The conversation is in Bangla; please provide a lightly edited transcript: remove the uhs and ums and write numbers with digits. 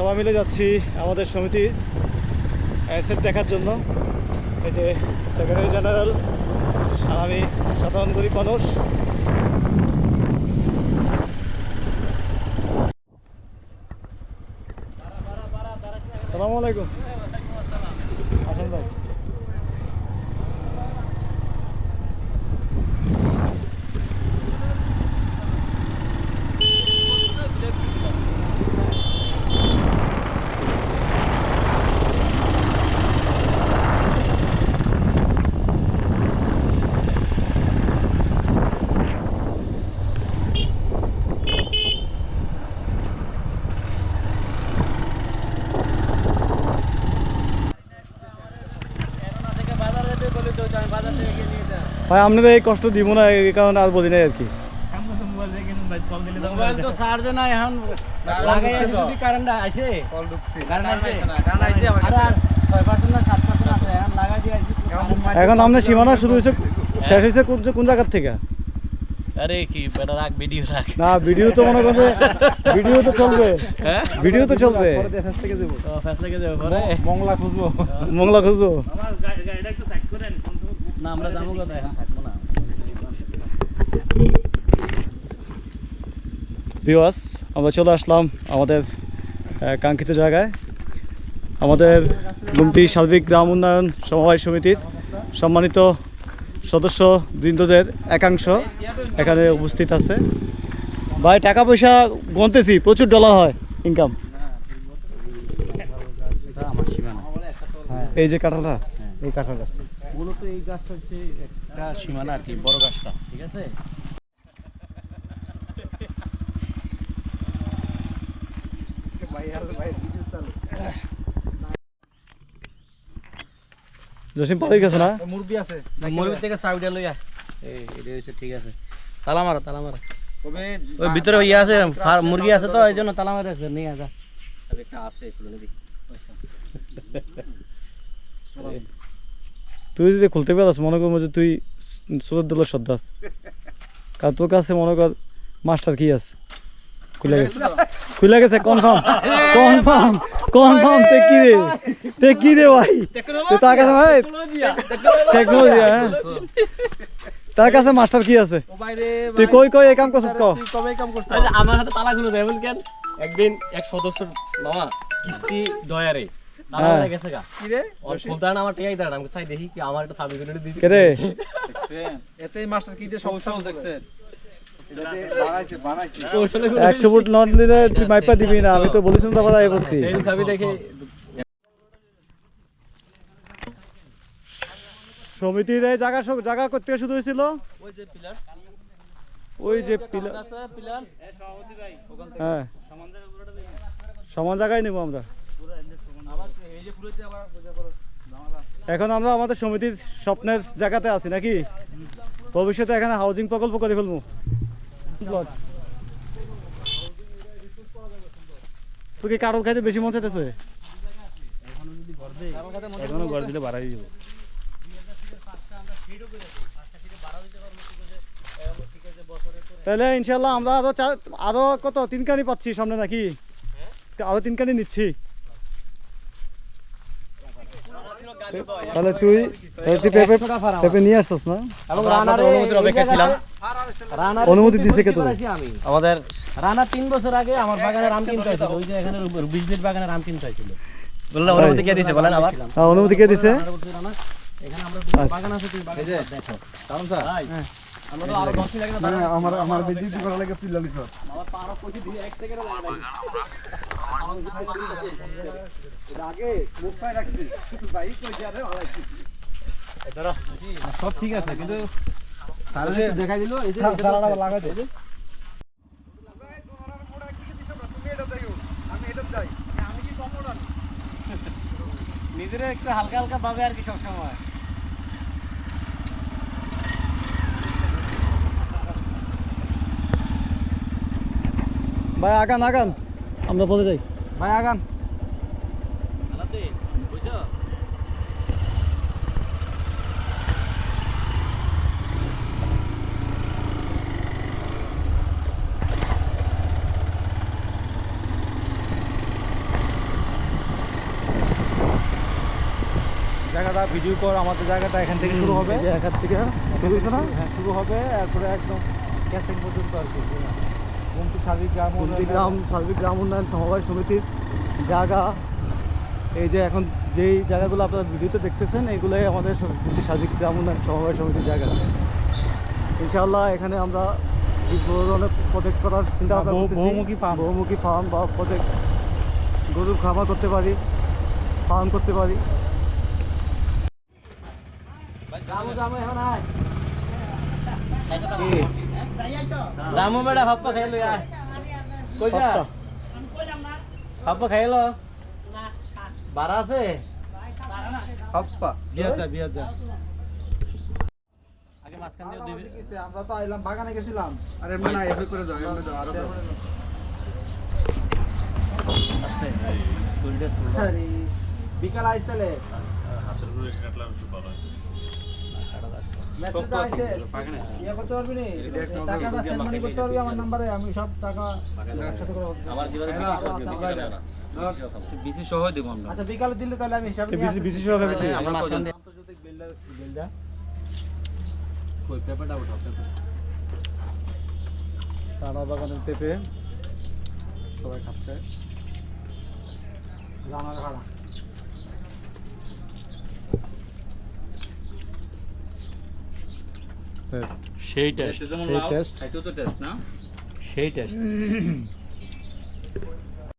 সবাই মিলে যাচ্ছি আমাদের সমিতির অ্যাসেট দেখার জন্য। এই যে সেক্রেটারি জেনারেল আর আমি সাধারণ গরিব মানুষ। আসসালামু আলাইকুম। আসেন ভাই। ভাই আপনাদের এই কষ্ট দিব না, এই কারণে আর বলি নাই আর কি। এখন আপনার সীমানা শুরু হয়েছে, শেষ হয়েছে কোন জায়গার থেকে? আরে কি বেটা রাখ, ভিডিও রাখ না, ভিডিও তো মনে করবে, ভিডিও তো চলবে, হ্যাঁ ভিডিও তো চলবে। ফেস থেকে যাবো, ফেস থেকে যাবো পরে মংলা খুঁজবো, মংলা খুঁজবো। আমার গাড়িটা একটু সাইড করেন না, আমরা যাবো কোথায়, এখন থাকবো না। ভিউয়ার্স, আমরা চলে আসলাম আমাদের কাঙ্ক্ষিত জায়গায়। আমাদের গুমতি সার্বিক গ্রাম উন্নয়ন সমবায় সমিতির সম্মানিত সদস্য বৃন্দদের একাংশ এখানে উপস্থিত আছে। ভাই টাকা পয়সা গনতেছি, প্রচুর ডলার হয় ইনকাম। এই যে কাঁঠালটা, এই কাঁঠাল গাছটা মূলত এই গাছটা হচ্ছে একটা সীমানা আর কি, বড় গাছটা, ঠিক আছে। জসিম পালিয়ে গেছে না? মুরগি আছে, মুরগি থেকে চাবিটা লইয়া এই এটা হচ্ছে, ঠিক আছে। তালা মারা, তালা মারা। ওই ভিতরে ইয়ে আছে, মুরগি আছে তো, এই জন্য তালা মারা আছে, নিয়ে যা। একটা আছে, খুলে নিবি। তুই যদি খুলতে পারস, মনে করবো যে তুই সুরদুল্লাহ সর্দার, কারণ তোর কাছে মনে কর মাস্টার কি আছে। খুলে গেছে, খুলে গেছে, কনফার্ম কনফার্ম কনফার্ম। তে কি রে ভাই, তার কাছে ভাই টেকনোলজি, হ্যাঁ তার কাছে মাস্টার কি আছে। তুই কই কই এই কাম করছিস? আমার হাতে তালা খুলে দেয় কেন? একদিন এক সদস্য মামা কিস্তি দয়ারে গেছে গা, আমার টেকাই দাঁড়ান, আমি চাই দেখি কি আমার একটা সাবি করে দিদি কে রে। এতেই মাস্টার কি দিয়ে সমস্যা দেখছেন? 100 ফুট নট নিলে তুই মাইপা দিবি না, আমি তো বলেছিলাম তো কথা বলছি। চাবি দেখে সমিতির এই জায়গা করতে শুরু হয়েছিল, ওই যে পিলার, ওই যে পিলার, পিলার, হ্যাঁ সমান জায়গায় নেবো আমরা। এখন আমরা আমাদের সমিতির স্বপ্নের জায়গাতে আছি নাকি, ভবিষ্যতে এখানে হাউজিং প্রকল্প করে ফেলবো। তুই কি কারোর খাইতে বেশি মন চাইতেছে? এখনো ঘর দিলে বাড়াই দিব। তাহলে ইনশাল্লাহ আমরা আরো কত 3 কানি পাচ্ছি সামনে নাকি, আরো 3 কানি নিচ্ছি। তাহলে তুই পেঁপে নিয়ে আসছিস না? অনুমতি দিছে কে? আমাদের রানা 3 বছর আগে আমার বাগানে আম কিনতে হয়েছিল, ওই যে এখানে 20 লিটার বাগানে আম কিনতে হয়েছিল। বললাম অনুমতি কে দিছে বলেন আবার? অনুমতি কে দিছে? এখানে আমরা বাগান আছে, তুই বাগান দেখো। কারণ স্যার আমরা তো আরো 10 লাগে না, আমার বিদ্যুৎ করা লাগে পিলা লিখো। আমার পাড়া পৌঁছে দিয়ে 1 সেকেন্ড লাগে না। আগে মুখটাই রাখছি, কিন্তু ভাই কই যাবে আলাইছি। এদারা সব ঠিক আছে, কিন্তু তাহলে দেখাই দিল এই যে তারাটা লাগাই দে। নিজের একটু হালকা হালকা ভাবে আর কি সব সময়। ভাই আগান আগান, আমরা বলে যাই। ভাই আগান। তোরা ভিডিও কর, আমাদের জায়গাটা এখান থেকে শুরু হবে। এই যে এখান থেকে শুরু হয়েছে না? হ্যাঁ শুরু হবে, এরপরে একদম ক্যাসিং পর্যন্ত আর কি। গুমতি সার্বিক গ্রাম কুন্দিগ্রাম সার্বিক গ্রাম উন্নয়ন সমবায় সমিতির জায়গা। এই যে এখন যেই জায়গাগুলো আপনারা ভিডিওতে দেখতেছেন এইগুলোই আমাদের কুন্দি সার্বিক গ্রাম উন্নয়ন সমবায় সমিতির জায়গা। ইনশাআল্লাহ এখানে আমরা বড় ধরনের প্রজেক্ট করার চিন্তা ভাবনা করতেছি। বহুমুখী ফার্ম বা প্রজেক্ট, গরুর খামার করতে পারি, ফার্ম করতে পারি। জামু বেটা ভাপ্পা খাই লই আয় কই যা ভাপ্পা খাই লো বারা আছে হাপ্পা বিয়া যা আগে মাঝখান দিয়ে দিবি আমরা তো আইলাম বাগানে গেছিলাম। আরে এমনি না, এভাবে করে দাও, এমনি দাও, আরো দাও। আস্তে তুলতে শুরু আরে বিকাল আইস তাহলে মেসেজ আইছে, ইয়া করতে পারবি নি? টাকাটা সেন্ড মানি করতে পারবি আমার নম্বরে, আমি সব টাকা একসাথে করে আমার জীবনে বিসি সহ দেব আমরা আচ্ছা বিকালে দিলে তাহলে আমি হিসাব নিয়ে আসতেছি। বিশেষ ভাবে আমরা মাঝখান দিয়ে আন্তর্জাতিক বেলদা কই পেপারটা উঠাও পেপার টানা বাগানের পেঁপে সবাই খাচ্ছে। রানার ভাড়া সেই টেস্ট সেই টেস্ট সেই টেস্ট